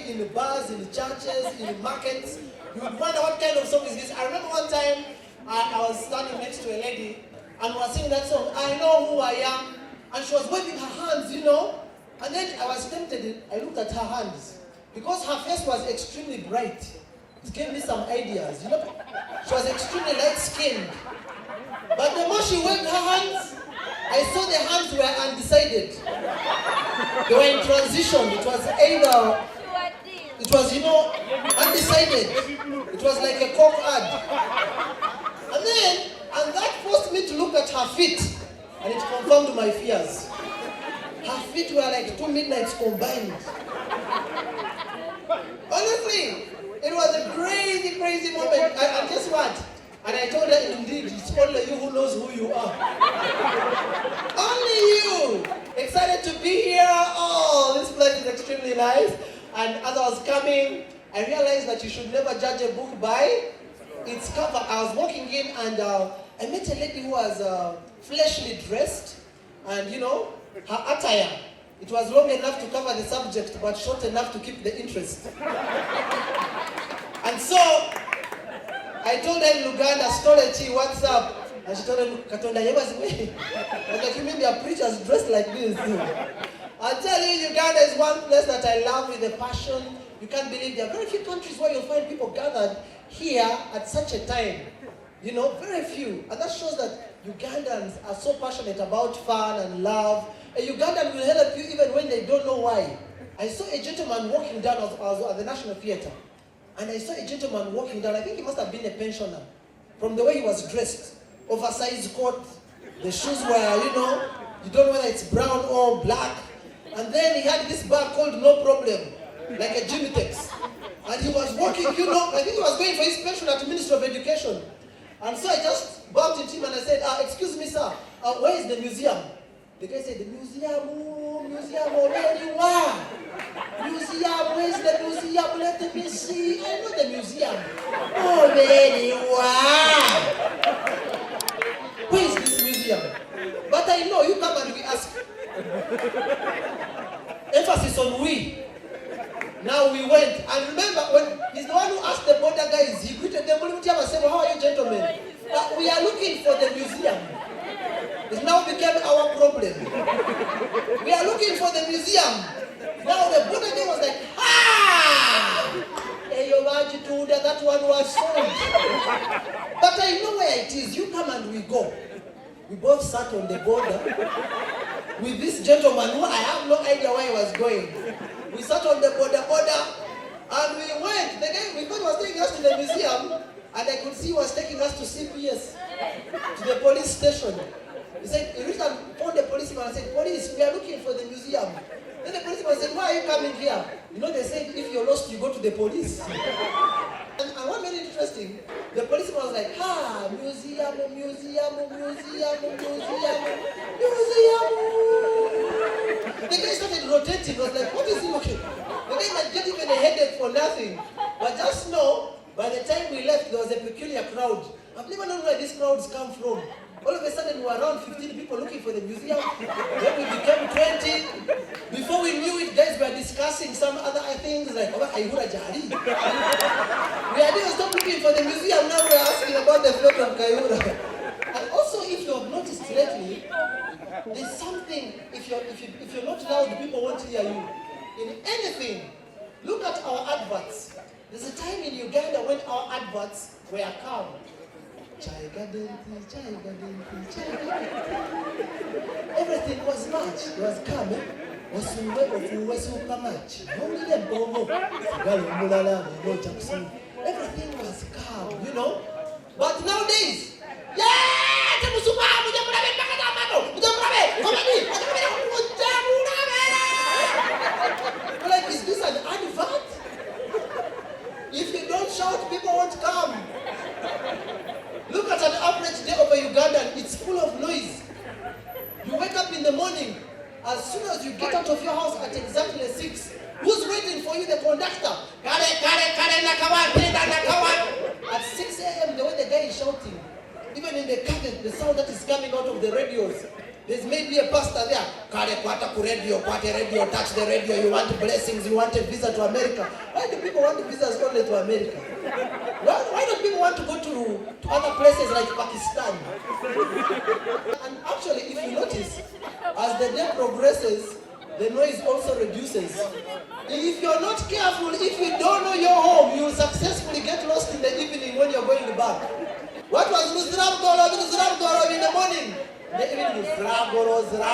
party in the bars, in the churches, in the markets. You would wonder what kind of song is this. I remember one time I was standing next to a lady and was singing that song, I Know Who I Am. And she was waving her hands, you know. And then I was tempted, I looked at her hands. Because her face was extremely bright. It gave me some ideas, you know. She was extremely light-skinned. But the more she waved her hands, I saw the hands were undecided. They were in transition. It was either, it was, you know, undecided. It was like a coke ad. And that forced me to look at her feet. And it confirmed my fears. Her feet were like 2 midnights combined. Honestly, it was a crazy, crazy moment. And guess what? And I told her, indeed, it's only you who knows who you are. Only you! Excited to be here. Oh, this place is extremely nice. And as I was coming, I realized that you should never judge a book by its cover. I was walking in and I met a lady who was fleshly dressed. And you know, her attire, it was long enough to cover the subject, but short enough to keep the interest. And so, I told her in Uganda, Storeti, what's up? And she told him, Katonda, I was like, you mean there are preachers dressed like this? I'll tell you, Uganda is one place that I love with a passion. You can't believe there are very few countries where you'll find people gathered here at such a time. You know, very few. And that shows that Ugandans are so passionate about fun and love. A Ugandan will help you even when they don't know why. I saw a gentleman walking down, I was at the National Theatre. And I saw a gentleman walking down. I think he must have been a pensioner. From the way he was dressed. Oversized coat. The shoes were, you know, you don't know whether it's brown or black. And then he had this bag called No Problem. Like a Jimmy-Tex. And he was walking, you know, I think he was going for his pension at the Ministry of Education. And so I just bumped into him and I said, excuse me, sir, where is the museum? The guy said, the museum, where you are? Museum, where's the museum? Let me see. I know the museum. Oh, there you are. Where is this museum? But I know, you come and we ask. Emphasis on we. Now we went. And remember, when he's the one who asked the border guys, he greeted them and said, well, how are you, gentlemen? We are looking for the museum. It now became our problem. We are looking for the museum. Now the border guy was like, hey, your magnitude, that one was sold. But I know where it is. You come and we go. We both sat on the border with this gentleman who I have no idea where he was going. We sat on the border, and we went. The guy, we thought he was taking us to the museum, and I could see he was taking us to CPS, to the police station. He said, he reached and found the policeman and said, police, we are looking for the museum. Then the policeman said, why are you coming here? You know, they said, if you're lost, you go to the police. And what made it interesting, the policeman was like, museum. The guy started rotating. I was like, what is he looking? The guy might get even a headache for nothing. But just know, by the time we left, there was a peculiar crowd. I've never known where these crowds come from. All of a sudden, we were around 15 people looking for the museum. Then we became 20. Before we knew it, guys were discussing some other things like, we had even stopped looking for the museum. Now we're asking about the fate of Kayura. And also, if you have noticed lately, there's something, if you're not loud, people won't hear you. In anything, look at our adverts. There's a time in Uganda when our adverts were calm. Everything was much. It was calm. Everything was calm, you know. But nowadays, like, is this an advert? If you don't shout, people won't come. Look at an average day of a Ugandan. It's full of noise. You wake up in the morning. As soon as you get out of your house at exactly 6, who's waiting for you? The conductor. At 6 a.m., the way the guy is shouting, even in the car, the sound that is coming out of the radios, There's maybe a pastor there. Kale kwata ku radio, kwata radio, touch the radio. You want blessings, you want a visa to America. Why do people want visas only to America? Why do people want to go to other places like Pakistan? And actually, if you notice, as the day progresses, the noise also reduces. If you're not careful, if you don't know your home, you will successfully get lost in the evening when you're going back. What was Nuzrab in the morning? The evening is Zragoro, Zra.